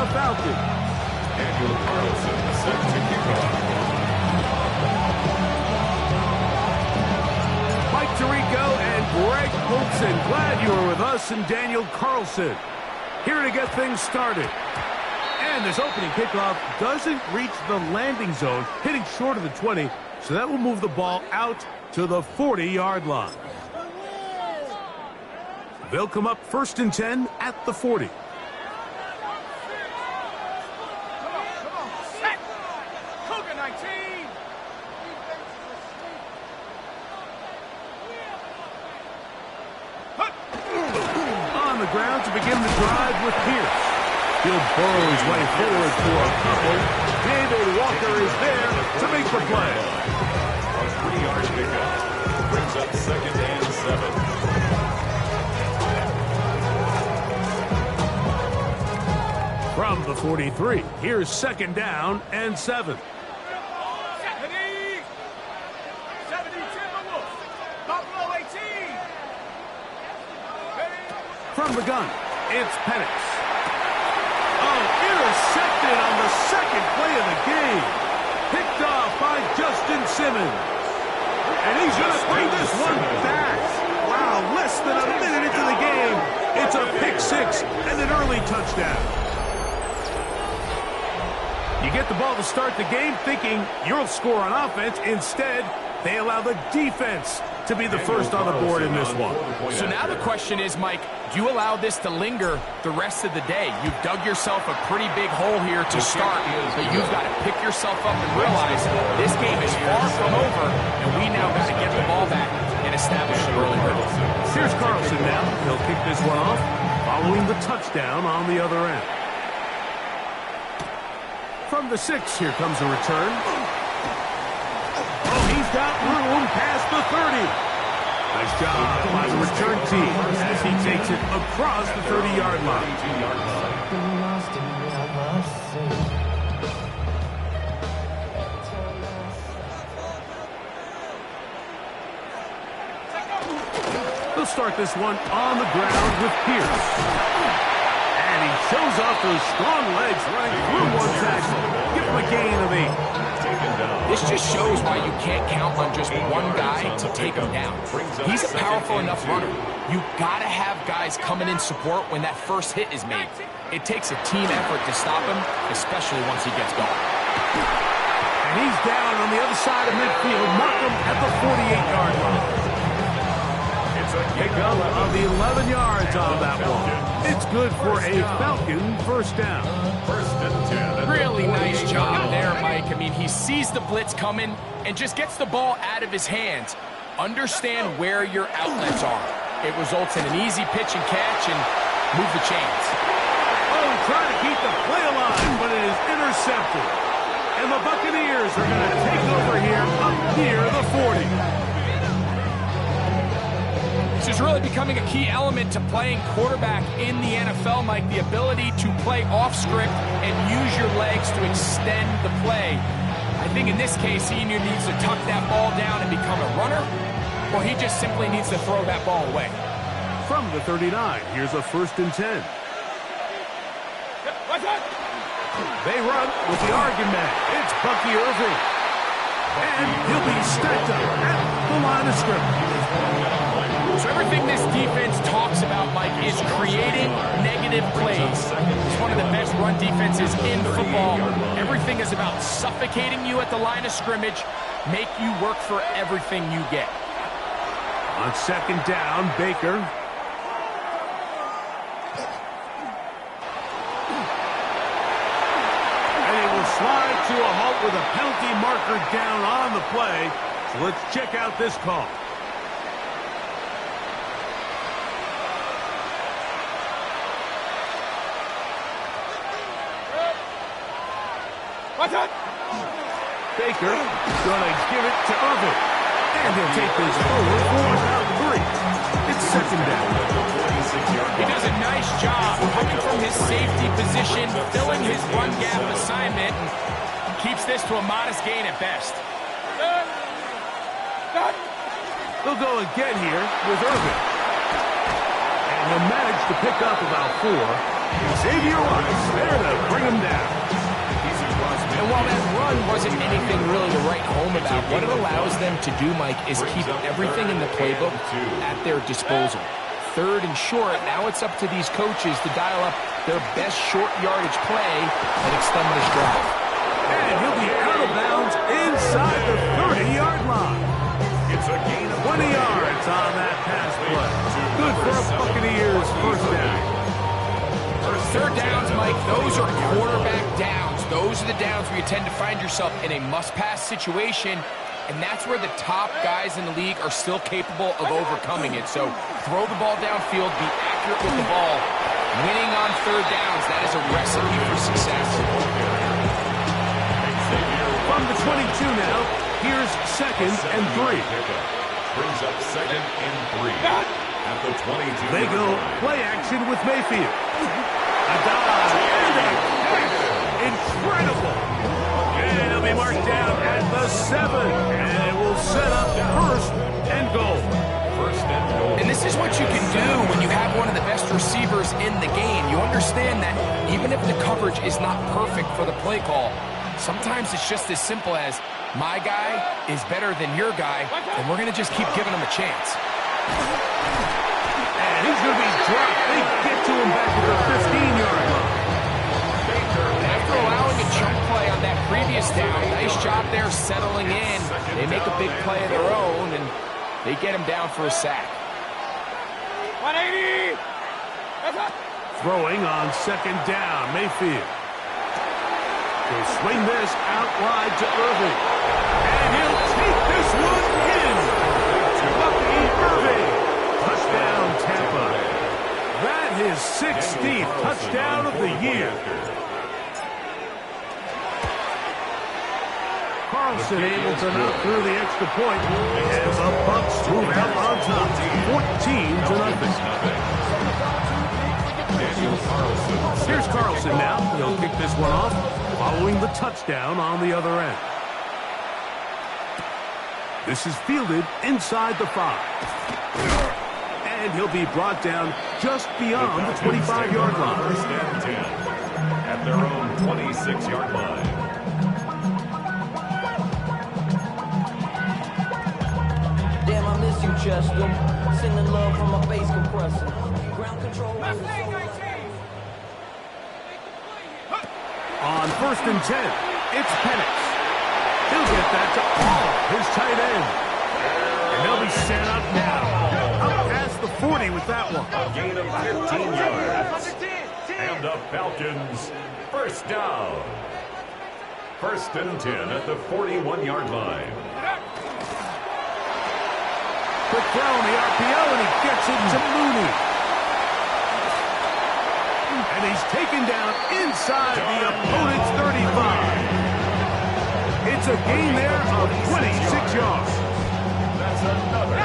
the Falcons. Daniel Carlson set to kick off. Mike Tirico and Greg Olson, glad you are with us, and Daniel Carlson here to get things started. And this opening kickoff doesn't reach the landing zone, hitting short of the 20, so that will move the ball out to the 40-yard line. They'll come up 1st and 10 at the 40. On the ground to begin the drive with Pierce. He'll burrow his way forward for a couple. David Walker is there to make the play. A 3-yard pickup brings up 2nd and 7. From the 43, here's 2nd down and 7. From the gun, it's Penix. Oh, intercepted on the 2nd play of the game. Picked off by Justin Simmons. And he's going to bring this one back. Wow, less than a minute into the game. It's a pick 6 and an early touchdown. You get the ball to start the game thinking you'll score on offense. Instead, they allow the defense to be the first on the board in this one. So now the question is, Mike, do you allow this to linger the rest of the day? You've dug yourself a pretty big hole here to start, but you've got to pick yourself up and realize this game is far from over, and we now got to get the ball back and establish an early hurdle. Here's Carlson now. He'll kick this one off, following the touchdown on the other end. From the 6, here comes a return. Oh, he's got room past the 30. Nice job by the return team as he takes it across the 30-yard line. They'll start this one on the ground with Pierce. And he shows off those strong legs running through one tackle. Give him a gain of 8. This just shows why you can't count on just one guy to take him down. He's a powerful enough runner. You got to have guys coming in support when that first hit is made. It takes a team effort to stop him, especially once he gets going. And he's down on the other side of midfield. Mark him at the 48-yard line. It's a pickup of 11 yards on that one. It's good for a Falcon first down. 1st and 10. Really nice job there, Mike. I mean, he sees the blitz coming and just gets the ball out of his hands. Understand where your outlets are. It results in an easy pitch and catch and move the chains. Oh, trying to keep the play alive, but it is intercepted. And the Buccaneers are going to take over here up near the 40. This is really becoming a key element to playing quarterback in the NFL, Mike, the ability to play off script and use your legs to extend the play. I think in this case, he either needs to tuck that ball down and become a runner, or he just simply needs to throw that ball away. From the 39, here's a 1st and 10. They run with the argument. It's Bucky Irving. And he'll be stacked up at the line of scrimmage. So everything this defense talks about, Mike, is creating negative plays. It's one of the best run defenses in football. Everything is about suffocating you at the line of scrimmage, make you work for everything you get. On 2nd down, Baker. And he will slide to a halt with a penalty marker down on the play. So let's check out this call. Baker going to give it to Irving. And he'll take this forward for about 3. It's 2nd down. He does a nice job coming from his safety position, filling his run gap assignment, and keeps this to a modest gain at best. They'll go again here with Irving. And he'll manage to pick up about 4. Xavier Watts there to bring him down. And while that run wasn't anything really to write home about, what it allows them to do, Mike, is keep everything in the playbook at their disposal. Third and short, now it's up to these coaches to dial up their best short yardage play and extend this drive. And he'll be out of bounds inside the 30-yard line. It's a gain of 20 yards on that pass play. Good for a Buccaneers first down. Third downs, Mike, those are quarterback downs. Those are the downs where you tend to find yourself in a must-pass situation, and that's where the top guys in the league are still capable of overcoming it. So throw the ball downfield, be accurate with the ball. Winning on third downs, that is a recipe for success. From the 22 now, here's 2nd and 3. Brings up 2nd and 3 at the 22. They go play action with Mayfield. A dive and a catch. Incredible. And he'll be marked down at the 7. And it will set up 1st and goal. And this is what you can do when you have one of the best receivers in the game. You understand that even if the coverage is not perfect for the play call, sometimes it's just as simple as my guy is better than your guy, and we're going to just keep giving him a chance. And he's going to be dropped. They get to him back at the 15-yard line. After allowing a chunk play on that previous down, nice job there settling in. They make a big play of their own, and they get him down for a sack. 180! Throwing on 2nd down, Mayfield. He'll swing this out wide to Irving. And he'll take this one in. Lucky Irving. Touchdown, Tampa. That is 16th touchdown of the year. Carlson able to knock through the extra point as the Bucs move out on top, 14-0. Here's Carlson now. He'll kick this one off, following the touchdown on the other end. This is fielded inside the 5. And he'll be brought down just beyond the 25-yard line. 1st and 10 at their own 26-yard line. Damn, I miss you, Chester. Sending love from my bass compressor. Ground control. On 1st and 10, it's Penix. He'll get that to all his tight end. And they'll be set up now. Up past the 40 with that one. A gain of 15 yards. And the Falcons, 1st down. 1st and 10 at the 41-yard line. Quick throw on the RPO, and he gets it to Mooney. And he's taken down inside the opponent's 35. It's a gain there of 26 yards. That's another.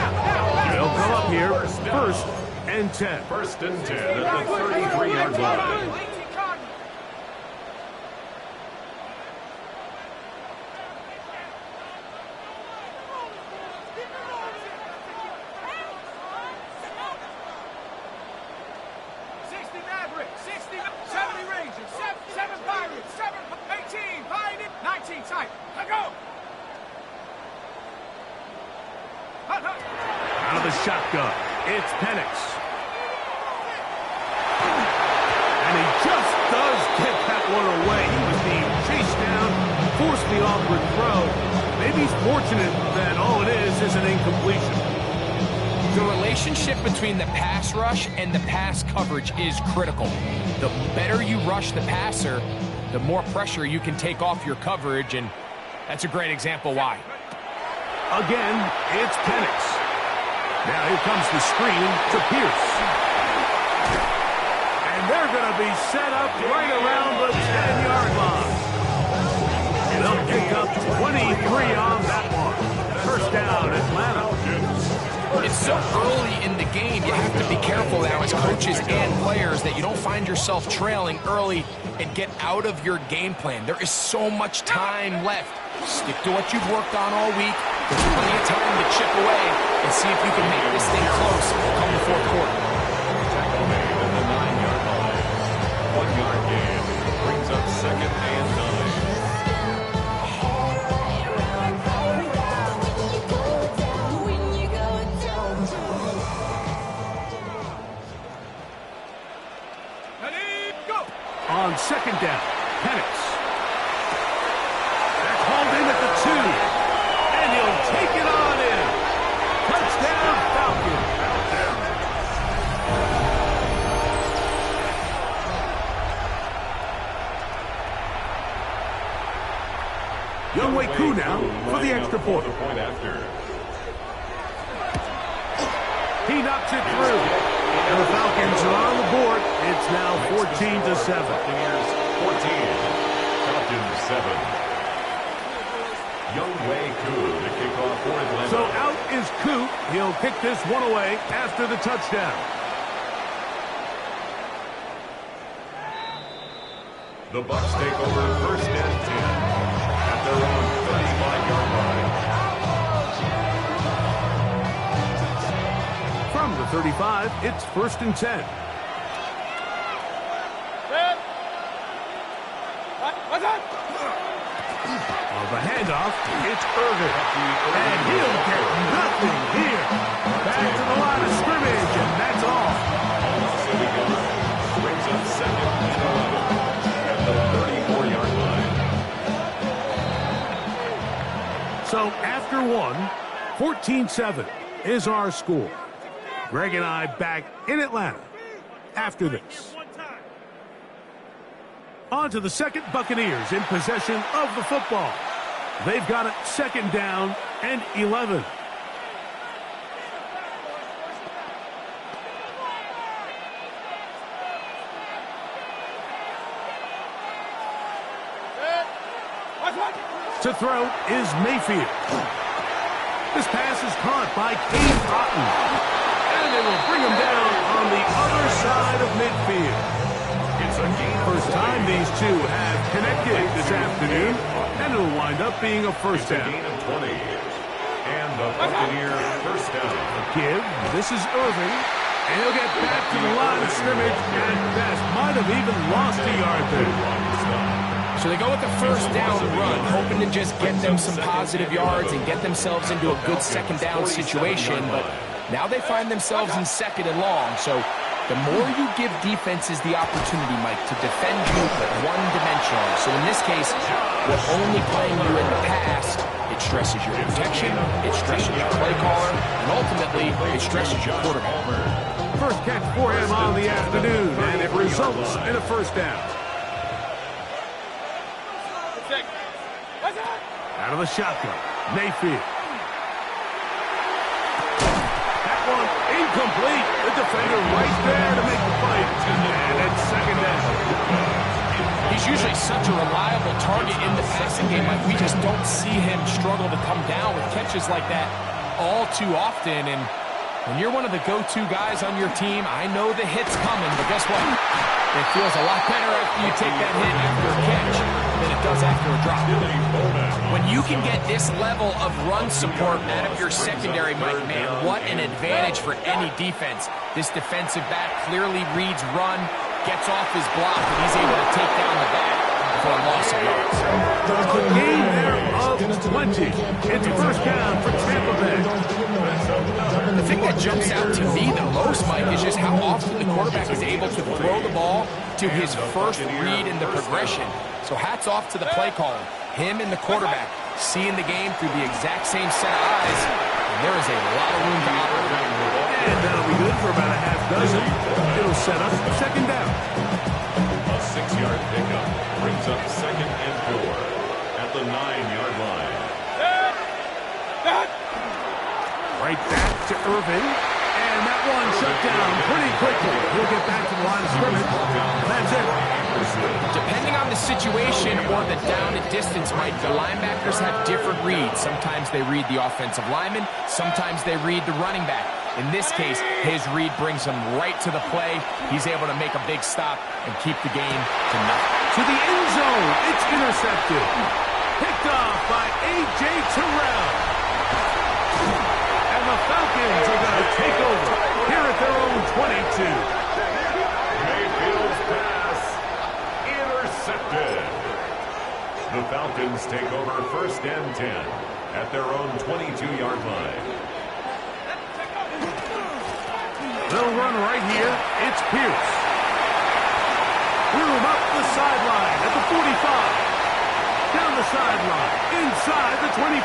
They'll go up here, 1st and 10. 1st and 10 at the 33-yard line. Out of the shotgun, it's Penix. And he just does get that one away. He was being chased down, forced the awkward throw. Maybe he's fortunate that all it is an incompletion. The relationship between the pass rush and the pass coverage is critical. The better you rush the passer, the more pressure you can take off your coverage, and that's a great example why. Again, it's Penix. Now here comes the screen to Pierce. And they're going to be set up right around the 10-yard line. And they'll pick up 23 on that one. 1st down, Atlanta. It's so early in the game, you have to be careful now as coaches and players that you don't find yourself trailing early and get out of your game plan. There is so much time left. Stick to what you've worked on all week. There's plenty of time to chip away and see if you can make this thing close come the 4th quarter. On second down, Penix. That's hauled in at the 2. And he'll take it on in. Touchdown, Falcons. Younghoe Koo now for the extra point. He knocks it through. And the Falcons are on the board. It's now 14-7. 14. Falcons 7. Younghoe Koo to kick off for Atlanta. So out is Koo. He'll kick this one away after the touchdown. The Bucs take over first and 10 at their own 35-yard line. From the 35, it's first and 10. On the handoff, it's Irvin. And he'll get nothing here. Back to the line of scrimmage, and that's all. So we go. Brings up second and 11 at the 34-yard line. So after one, 14-7 is our score. Greg and I back in Atlanta after this. On to the second, Buccaneers in possession of the football. They've got it second down and 11. To throw is Mayfield. This pass is caught by Cade Otton. And they will bring him down on the other side of midfield. It's a game. First time these two have connected this afternoon, and it'll wind up being a first It's a down. gain of 20. And the Buccaneer first down. Give, this is Irving, and he'll get back to the line of scrimmage at best. Might have even lost a yard there. So they go with the first down run, hoping to just get them some positive yards and get themselves into a good second down situation. But now they find themselves in second and long. So the more you give defenses the opportunity, Mike, to defend you one-dimensionally. So in this case, we're only playing you in the pass. It stresses your protection, it stresses your play caller, and ultimately, it stresses your quarterback. First catch for him on the afternoon, and it results in a first down. Out of the shotgun, Mayfield. That one incomplete. The defender right there to make the fight. And it's second down. He's usually such a reliable target in the passing game. Like, we just don't see him struggle to come down with catches like that all too often. And when you're one of the go-to guys on your team, I know the hit's coming, but guess what? It feels a lot better after you take that hit after a catch than it does after a drop. When you can get this level of run support out of your secondary, Mike, man, what an advantage for any defense. This defensive back clearly reads run, gets off his block, and he's able to take down the back for a loss of yards. A gain there of 20. It's first down for Tampa Bay. The thing that jumps out to me the most, Mike, is just how often the quarterback is able to throw the ball to his first read in the progression. So hats off to the play caller. Him and the quarterback seeing the game through the exact same set of eyes. And there is a lot of room to operate. And that'll be good for about a half dozen. It'll set up second down. A 6-yard pickup brings up second and 4 at the 9-yard line. Right back to Irvin. And that one shut down pretty quickly. He'll get back to the line of scrimmage. That's it. Depending on the situation or the down and distance, Mike, the linebackers have different reads. Sometimes they read the offensive lineman. Sometimes they read the running back. In this case, his read brings him right to the play. He's able to make a big stop and keep the game to nothing. To the end zone. It's intercepted. Picked off by A.J. Terrell. And the Falcons are going to take over here at their own 22. Mayfield's pass intercepted. The Falcons take over first and 10 at their own 22-yard line. They'll run right here. It's Pierce. Threw him up the sideline at the 45. Down the sideline, inside the 25.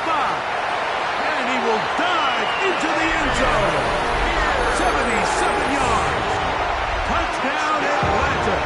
And he will dive into the end zone. 77 yards. Touchdown, Atlanta.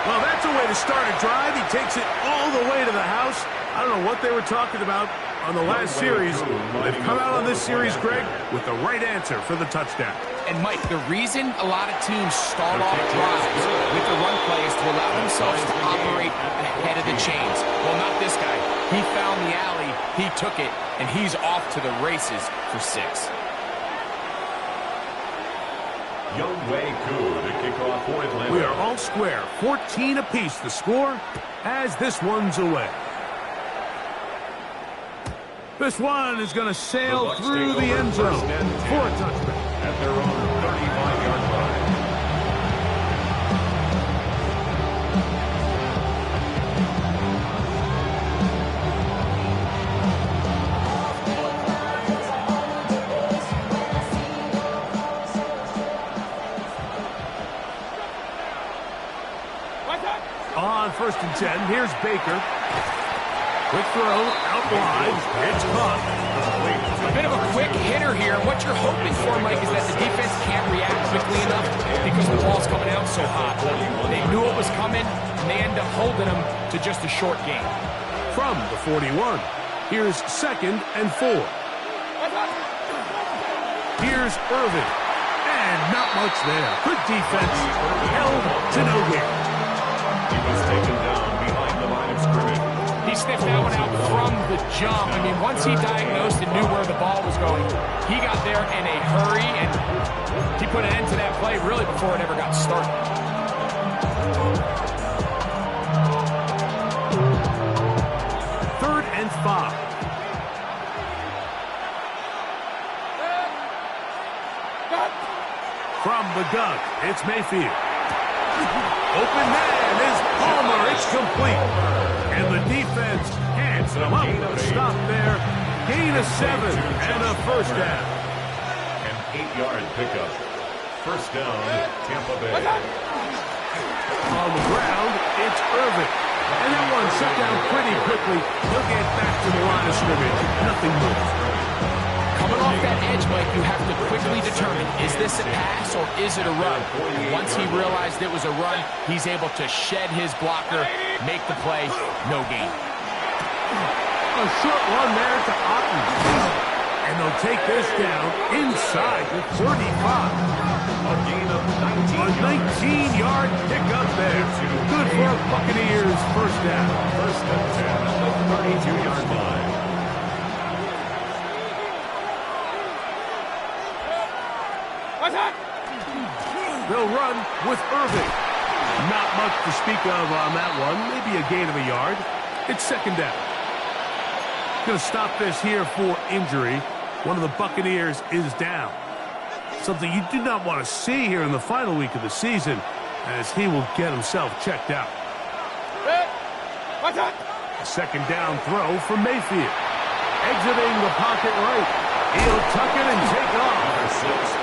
Well, that's a way to start a drive. He takes it all the way to the house. I don't know what they were talking about on the last series. They've come out on this series, Greg, with the right answer for the touchdown. And, Mike, the reason a lot of teams start off drives with the run play is to allow themselves to operate ahead of the chains. Well, not this guy. He found the alley, he took it, and he's off to the races for 6. Young Wei Koo to kick off for Atlanta. We are all square. 14 apiece the score as this one's away. This one is going to sail through the end zone for a touchdown. At their own 35-yard line. On 1st and 10, here's Baker. Quick throw, out wide, it's caught. A bit of a quick hitter here. What you're hoping for, Mike, is that the defense can't react quickly enough because the ball's coming out so hot. They knew it was coming, and they end up holding them to just a short game. From the 41, here's 2nd and 4. Here's Irvin, and not much there. Good defense, held to no gain. He was taken down behind the line of scrimmage. He sniffed that one out from the jump. I mean, once he diagnosed and knew where the ball was going, he got there in a hurry, and he put an end to that play really before it ever got started. 3rd and 5. From the gun, it's Mayfield. Open man is Palmer. It's complete. And the defense hands them up. Stop there. Gain of 7 and a first down. An 8-yard pickup. First down, Tampa Bay. On the ground, it's Irvin. And that one shut down pretty quickly. He'll get back to the line of scrimmage. Nothing moves. Coming off that edge, Mike, you have to quickly determine, is this a pass or is it a run? And once he realized it was a run, he's able to shed his blocker, make the play, no gain. A short run there to Otten. And they'll take this down inside the 35. A gain of 19. A 19-yard pickup there. Good for Buccaneers first down. First and 10 at the 32-yard line. They'll run with Irving. Not much to speak of on that one. Maybe a gain of a yard. It's 2nd down. Going to stop this here for injury. One of the Buccaneers is down. Something you do not want to see here in the final week of the season, as he will get himself checked out. A 2nd down throw for Mayfield. Exiting the pocket right. He'll tuck it and take off.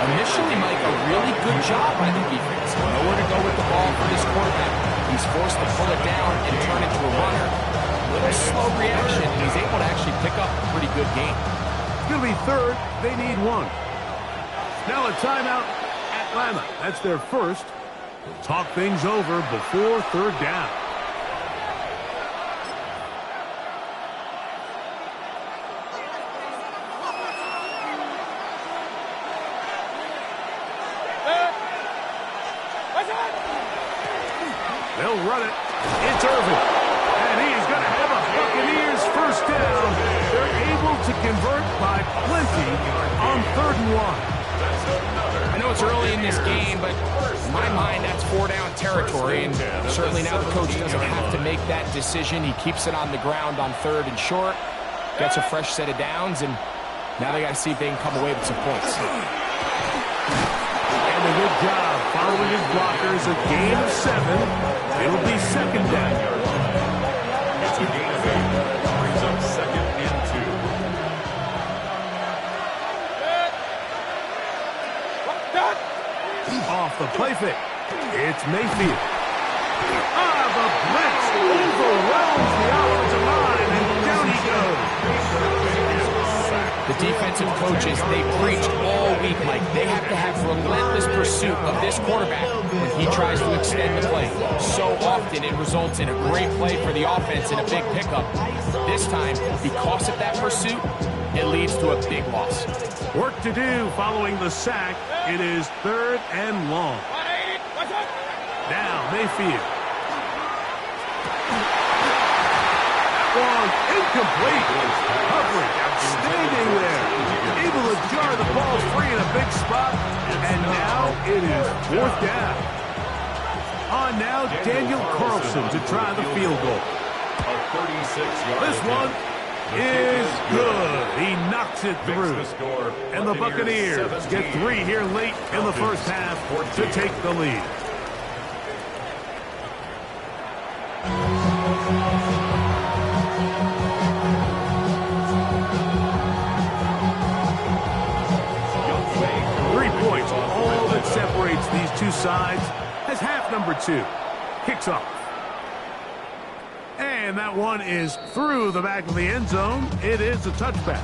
Initially, Mike, a really good job by the defense. Nowhere to go with the ball for this quarterback. He's forced to pull it down and turn it to a runner. A little slow reaction, and he's able to actually pick up a pretty good game. It's going to be 3rd. They need 1. Now a timeout, Atlanta. That's their first. They'll talk things over before 3rd down. They'll run it. It's Irvin. And he's going to have a Buccaneers first down. They're able to convert by plenty on 3rd and 1. I know it's early in this game, but in my mind, that's 4-down territory. And certainly now the coach doesn't have to make that decision. He keeps it on the ground on 3rd and short, gets a fresh set of downs, and now they got to see if they can come away with some points. And a good job following his blockers. A gain of 7. It'll be 2nd down. It's a gain of 8. Brings up 2nd and 2. Off the play fake. It's Mayfield. The blitz overwhelms the offensive line, and down he goes. The defensive coaches, they preached all week, Mike. They have to have relentless pursuit of this quarterback when he tries to extend the play. So often it results in a great play for the offense and a big pickup. This time, because of that pursuit, it leads to a big loss. Work to do following the sack. It is 3rd and long. Now Mayfield. Ball incomplete. Coverage outstanding there. Able to jar the ball free in a big spot. And now it is 4th down. On now, Daniel Carlson to try the field goal. This one is good. He knocks it through. And the Buccaneers get 3 here late in the first half to take the lead. All that separates these two sides as half number 2 kicks off. And that one is through the back of the end zone. It is a touchback.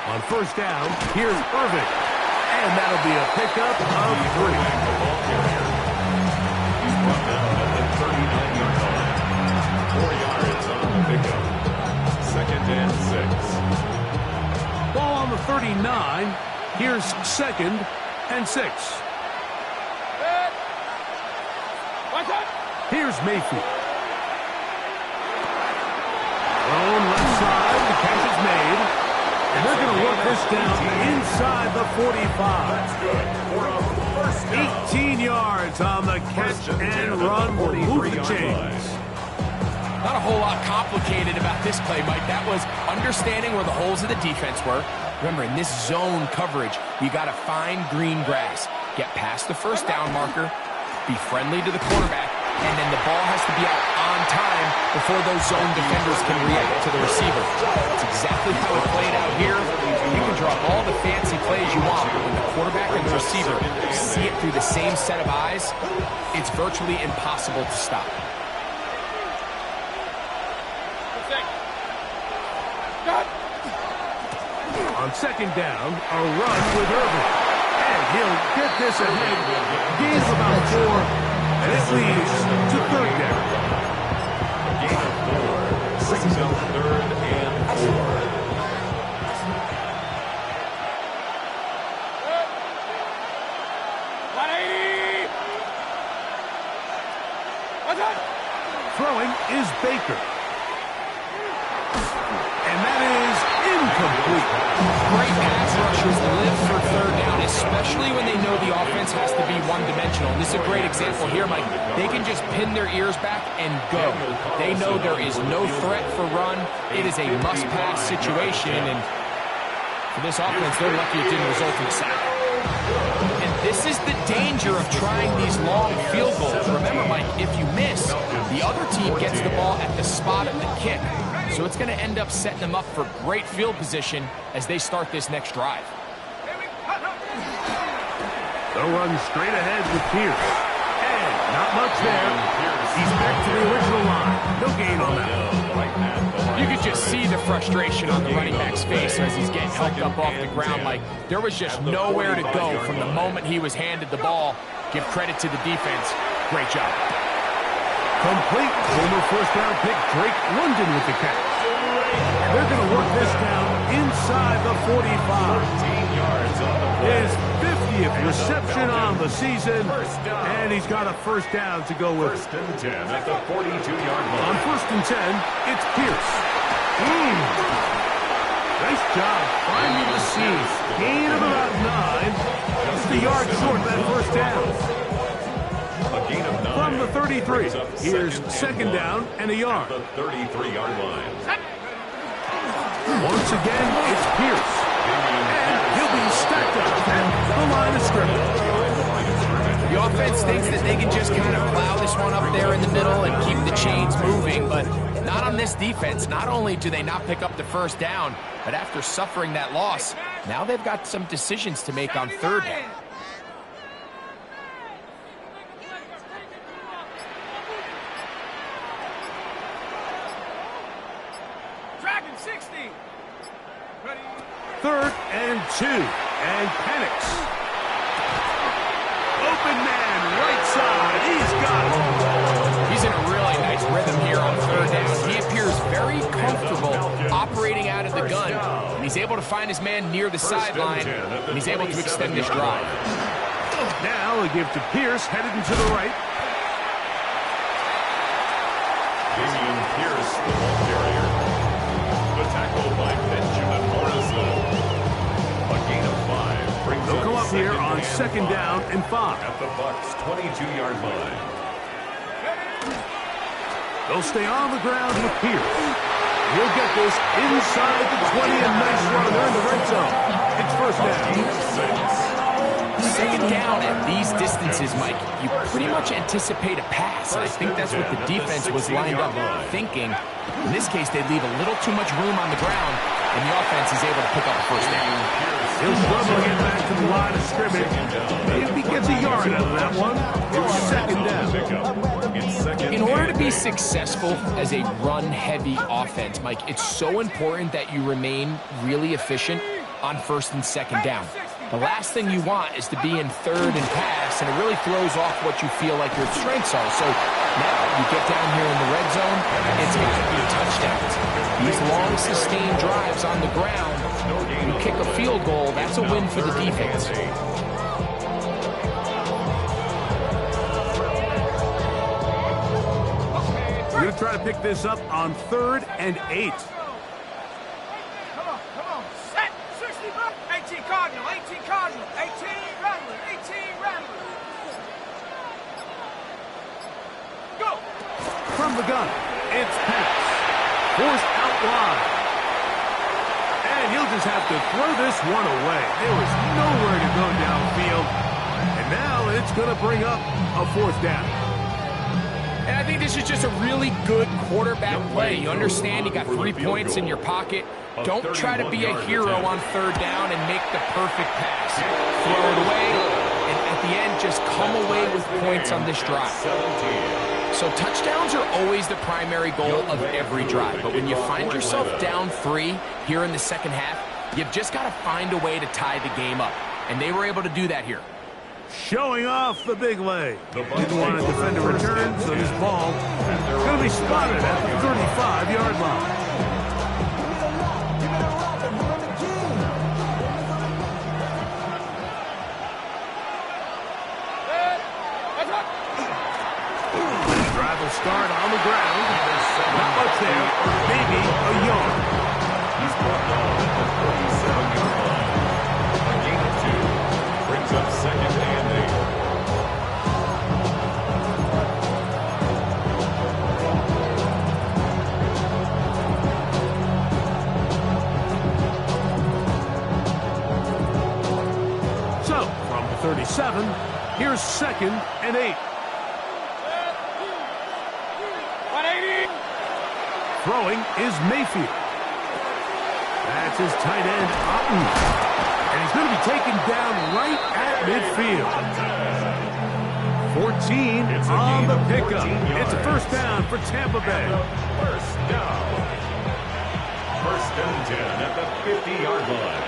On first down, here's Irvin. And that'll be a pickup of 3. He's brought down at the 39-yard line. 4 yards on the pickup. 2nd and 6. Ball on the 39. Here's 2nd and 6. Here's Mayfield. Thrown left side. The catch is made. And they're going to work this down inside the 45. 18 yards on the catch and run will move the chains. Not a whole lot complicated about this play, Mike. That was understanding where the holes of the defense were. Remember, in this zone coverage, you got to find green grass. Get past the first down marker, be friendly to the quarterback, and then the ball has to be out on time before those zone defenders can react to the receiver. That's exactly how it played out here. You can draw all the fancy plays you want, but when the quarterback and the receiver see it through the same set of eyes, it's virtually impossible to stop. On 2nd down, a run with Irvin. And he'll get this ahead. Gains about 4. And it leads to 3rd down. A gain of 4. Brings up 3rd and 4. Throwing is Baker. And that is incomplete. Great pass rushers live for 3rd down, especially when they know the offense has to be one-dimensional. And this is a great example here, Mike. They can just pin their ears back and go. They know there is no threat for run. It is a must-pass situation, and for this offense, they're lucky it didn't result in a sack. And this is the danger of trying these long field goals. Remember, Mike, if you miss, the other team gets the ball at the spot of the kick. So it's going to end up setting them up for great field position as they start this next drive. They'll run straight ahead with Pierce. And not much there. He's back to the original line. No gain on that. You could just see the frustration on the running back's face as he's getting helped up off the ground. Like, there was just nowhere to go from the moment he was handed the ball. Give credit to the defense. Great job. Complete. Former first-round pick Drake London with the catch. And they're going to work this down inside the 45. 14 yards on the play. His 50th reception on the season, and he's got a first down to go with. 1st and 10 at the 42-yard line. On 1st and 10, it's Pierce. Nice job finding the seam. Gain of about 9. Just a yard short of that first down. A gain of 9. From the 33, here's 2nd down and a yard. The 33-yard line. Once again, it's Pierce. And he'll be stacked up at the line of scrimmage. The The offense thinks that they can just kind of plow this one up there in the middle and keep the chains moving, but not on this defense. Not only do they not pick up the first down, but after suffering that loss, now they've got some decisions to make on third down. Third and 2, and Penix. Open man, right side, he's got it. He's in a really nice rhythm here on third down. He appears very comfortable operating out of the gun, and he's able to find his man near the sideline, and he's able to extend this drive. Now a give to Pierce, headed into the right. Damian Pierce, the ball carrier. The tackle by Benjamin Morrison. A gain of 5 brings They'll come up here on second down and 5. At the Bucs' 22-yard line. They'll stay on the ground with Pierce. He'll get this inside the 20, and nice run. They're in the red zone. It's first down. Second down at these distances, Mike, you pretty much anticipate a pass, and I think that's what the defense was lined up thinking. In this case, they leave a little too much room on the ground, and the offense is able to pick up a first down. He'll struggle to get back to the line of scrimmage. If he gets a yard out of that one, it's second down. In order to be successful as a run-heavy offense, Mike, it's so important that you remain really efficient on first and second down. The last thing you want is to be in third and pass, and it really throws off what you feel like your strengths are. So now you get down here in the red zone, it's got to be touchdowns. These long, sustained drives on the ground, you kick a field goal, that's a win for the defense. We're going to try to pick this up on 3rd and 8. Cardinal, 18 Cardinal, 18 Rambler, 18 Rambler. Go! From the gun, it's Penix. Forced out wide. And he'll just have to throw this one away. There was nowhere to go downfield. And now it's going to bring up a 4th down. And I think this is just a really good quarterback play. You understand you got 3 points in your pocket. Don't try to be a hero on third down and make the perfect pass. Throw it away, and at the end, just come away with points on this drive. So touchdowns are always the primary goal of every drive. But when you find yourself down 3 here in the second half, you've just got to find a way to tie the game up. And they were able to do that here. Showing off the big leg. Didn't want to defend a return, so this ball is going to be spotted at the 35-yard line. Drive will start on the ground. Not much there, maybe a yard. He's brought down at the 47-yard line. A gain of 2 brings up second and 8. So, from the 37, here's 2nd and 8. 180. Throwing is Mayfield. That's his tight end, Otten. And he's going to be taken down right at midfield. 14 on the pickup. It's a first down for Tampa Bay. First down. 1st and 10 at the 50-yard line.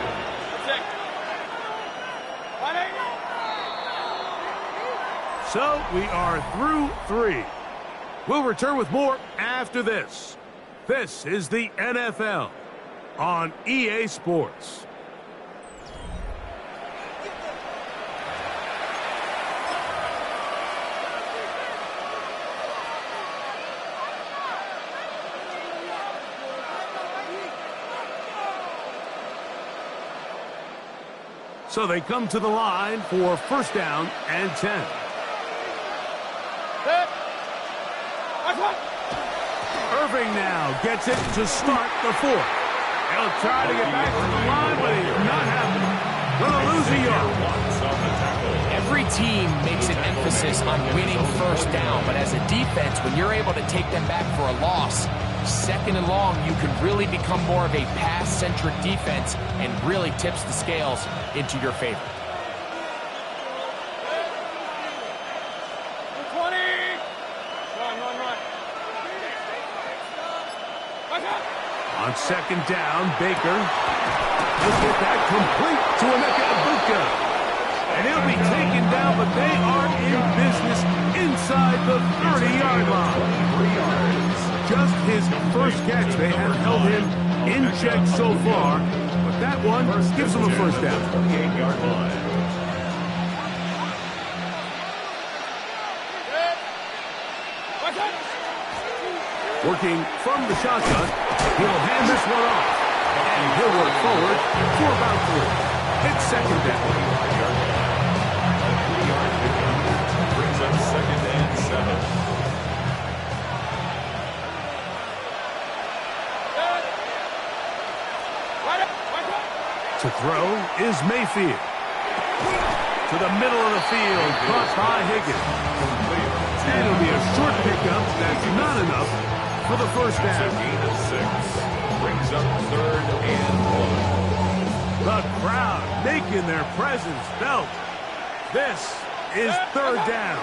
180. So we are through 3. We'll return with more after this. This is the NFL on EA Sports. So they come to the line for first down and 10. Irving now gets it to start the 4th. He'll try to get back to the line, but he's not happening. Gonna lose a yard. Every team makes an emphasis emphasis on winning first down, but as a defense, when you're able to take them back for a loss, second and long, you can really become more of a pass-centric defense and really tips the scales into your favor. 20. Run. On second down, Baker. He'll get that complete to Emeka Egbuka. And he'll be taken down, but they are in business inside the 30-yard line. Just his first catch. They have held him in check so far, but that one gives him a first down. 28-yard line. Working from the shotgun, he'll hand this one off. And he'll work forward for about 3. It's second down. Brings up second and 7. To throw is Mayfield. To the middle of the field, caught by Higgins. And it'll be a short pickup. That's not enough for the first down. It's a gain of 6. Brings up third and 1. The crowd making their presence felt. This is third down.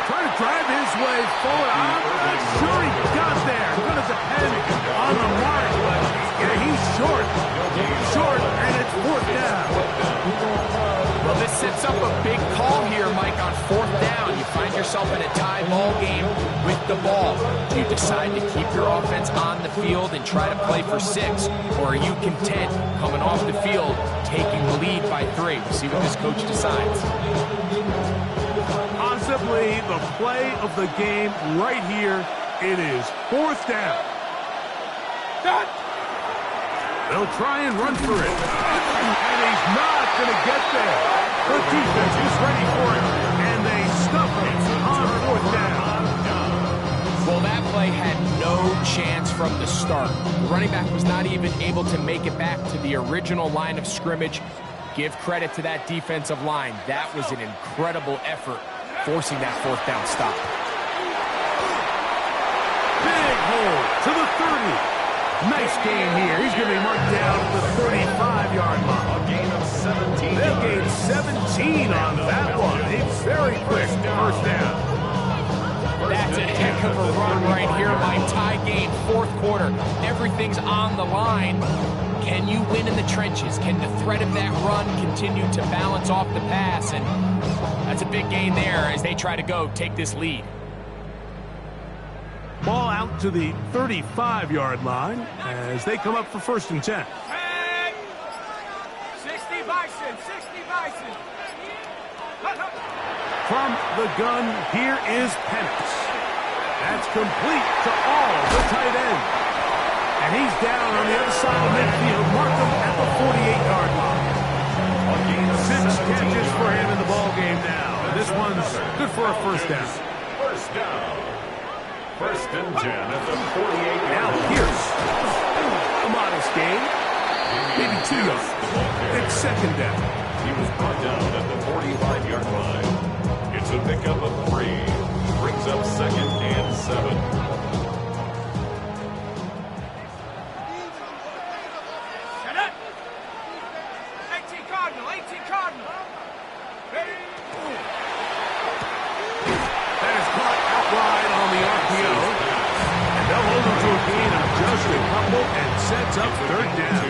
Trying to drive his way forward. I'm not sure he got there. Going to depend on the mark, but yeah, he's short. Short, and it's fourth down. Well, this sets up a big call here, Mike, on fourth down. You find yourself in a tie ball game with the ball. Do you decide to keep your offense on the field and try to play for 6? Or are you content coming off the field, taking the lead by 3? We'll see what this coach decides. Possibly the play of the game right here. It is fourth down. They'll try and run for it. And he's not going to get there. The defense is ready for it. And they stuff him on fourth down. Well, that play had no chance from the start. The running back was not even able to make it back to the original line of scrimmage. Give credit to that defensive line. That was an incredible effort, forcing that fourth down stop. Big hole to the 30. Nice gain here. He's going to be marked down at the 35-yard line. A gain of 17. They'll gain 17 on that one. A very quick first down. That's a heck of a run right here, Mike. Tie game, fourth quarter. Everything's on the line. Can you win in the trenches? Can the threat of that run continue to balance off the pass? And that's a big gain there as they try to take this lead. Ball out to the 35-yard line as they come up for first and 10. 10. 60 Bison. From the gun, here is Penix. That's complete to all the tight end. And he's down on the other side of midfield. Mark him at the 48-yard line. 6 catches for him in the ball game now. And this one's good for a first down. First down. First and 10 at the 48-yard Now line. Pierce. A modest gain. Maybe 2 yards. It's second down. He was brought down at the 45-yard line. It's a pickup of 3. Brings up second and 7. That is caught out wide on the RPO. And they'll hold him to a gain of just a couple and sets up third down.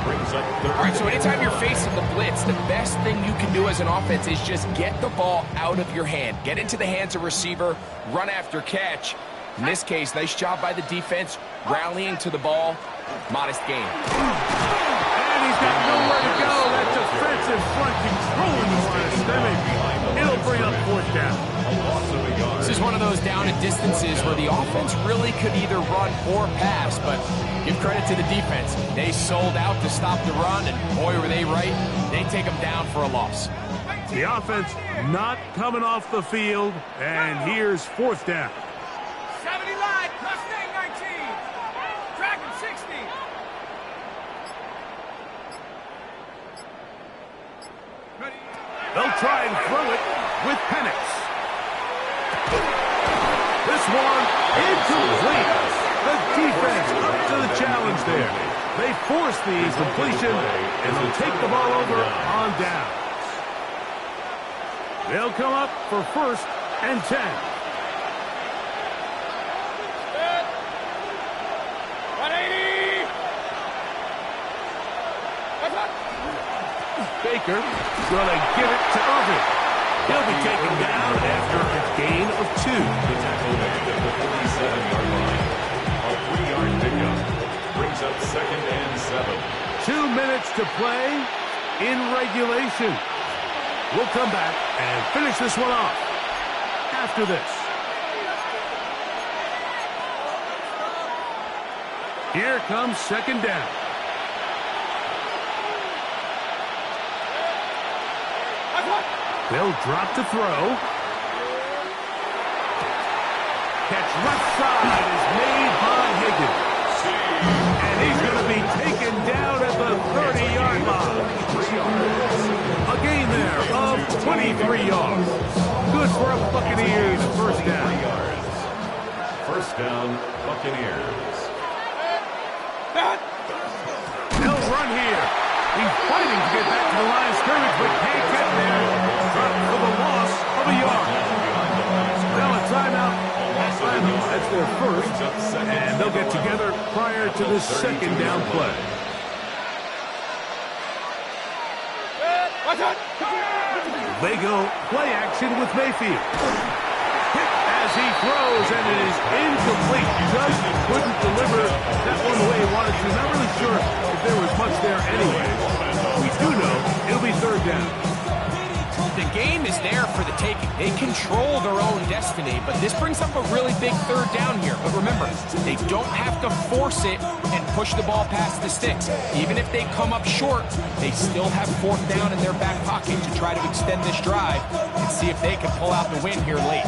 Brings up third. All right, so anytime you're facing the blitz, the best thing you can do as an offense is just get the ball out of your hand. Get into the hands of receiver, run after catch. In this case, nice job by the defense, rallying to the ball. Modest gain. And he's got nowhere to go. That defensive front controlling the line of scrimmage. It'll bring up fourth down. This is one of those down and distances where the offense really could either run or pass, but give credit to the defense. They sold out to stop the run, and boy, were they right. They take them down for a loss. The offense not coming off the field, and here's fourth down. 70 line, Mustang 19. Dragon 60. Ready? They'll try and throw it with Penix. This one incomplete. The defense up to the challenge there. They force the incompletion, and they'll take the ball over on downs. They'll come up for 1st and 10. Baker going to give it to Irving. He'll be taken down after a gain of 2. The tackle made at the 47-yard line. A 3-yard pickup brings up 2nd and 7. 2 minutes to play in regulation. We'll come back and finish this one off after this. Here comes 2nd down. They'll drop to throw. Catch left side is made by Higgins. And he's going to be taken down at the 30-yard line. A gain there of 23 yards. Good for a Buccaneers 1st down. 1st down, Buccaneers. They'll run here. He's fighting to get back to the line of scrimmage, but can't get there. Dropped for the loss of a yard. Now a timeout. That's their 1st, and they'll get together prior to the 2nd down play. They go play action with Mayfield. Hit as he throws, and it is incomplete. Just couldn't deliver that one the way he wanted to. Not really sure if there was much there anyway. We do know it'll be 3rd down. The game is there for the taking. They control their own destiny, but this brings up a really big 3rd down here. But remember, they don't have to force it and push the ball past the sticks. Even if they come up short, they still have 4th down in their back pocket to try to extend this drive and see if they can pull out the win here late.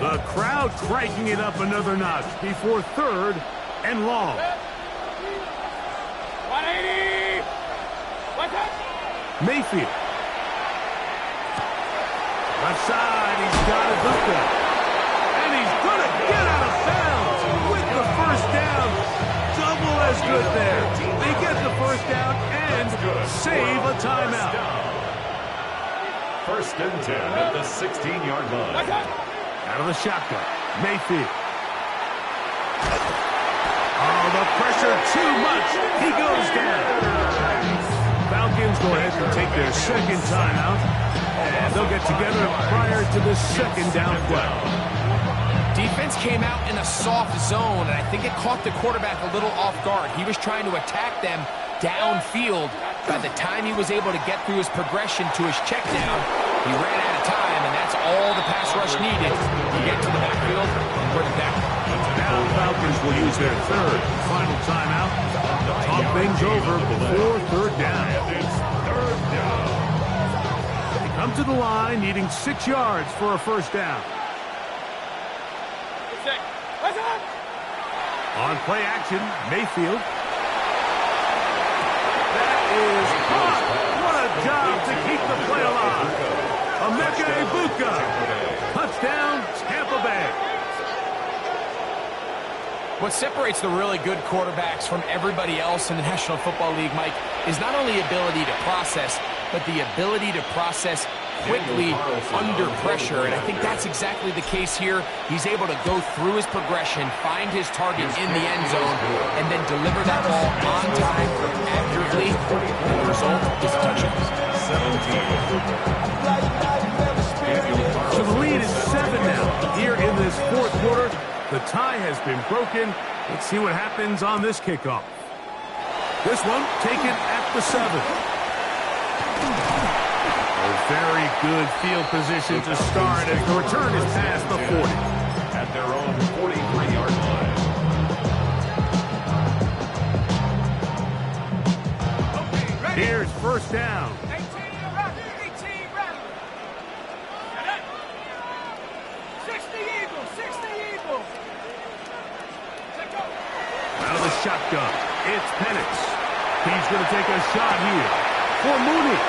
The crowd cranking it up another notch before 3rd and long. 180! Mayfield. Left side, he's got Ibuka. And he's going to get out of bounds with the 1st down. Double as good there. They get the 1st down and save a timeout. 1st and 10 at the 16-yard line. Out of the shotgun, Mayfield. Oh, the pressure too much. He goes down. Falcons go ahead and take their 2nd timeout. And they'll get together prior to the 2nd down play. Defense came out in a soft zone, and I think it caught the quarterback a little off guard. He was trying to attack them downfield. By the time he was able to get through his progression to his check down, he ran out of time, and that's all the pass rush needed to get to the backfield and bring it down. Now the Falcons will use their 3rd and final timeout to talk things over before 3rd down. They come to the line needing 6 yards for a 1st down. On play action, Mayfield. That is caught. What a job to keep the play alive. Emeka Ibuka. Touchdown, Tampa Bay. What separates the really good quarterbacks from everybody else in the National Football League, Mike, is not only ability to process, but the ability to process quickly under pressure. And I think that's exactly the case here. He's able to go through his progression, find his target in the end zone, and then deliver that ball on time, accurately. And the result is a touchdown. So the lead is 7 now here in this 4th quarter. The tie has been broken. Let's see what happens on this kickoff. This one taken at the 7. A very good field position to start as the return is past the 40. At their own 43-yard line. Here's 1st down. 18 rattle. 60 Eagles, 60 Eagles. Out of the shotgun, it's Penix. He's going to take a shot here for Mooney.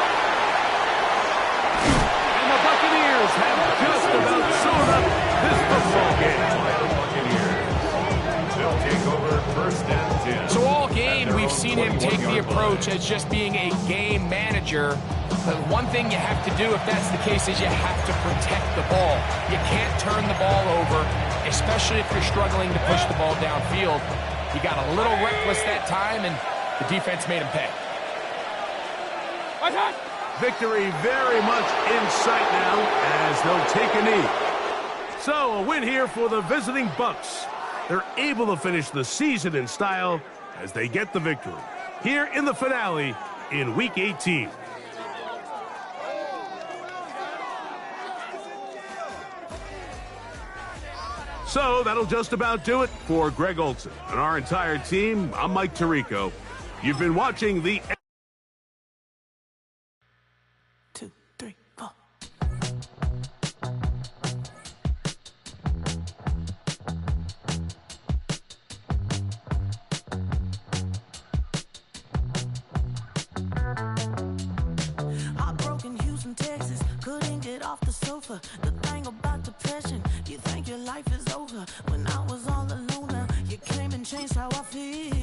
him take the approach as just being a game manager. The one thing you have to do if that's the case is you have to protect the ball. You can't turn the ball over, especially if you're struggling to push the ball downfield. He got a little reckless that time, and the defense made him pay. Victory very much in sight now as they'll take a knee. So a win here for the visiting Bucks. They're able to finish the season in style as they get the victory here in the finale in Week 18. So that'll just about do it for Greg Olson and our entire team. I'm Mike Tirico. You've been watching the... 2, 3, 4. Heartbroken Houston, Texas, couldn't get off the sofa. The thing about depression, you think your life is over. When I was all alone, you came and changed how I feel.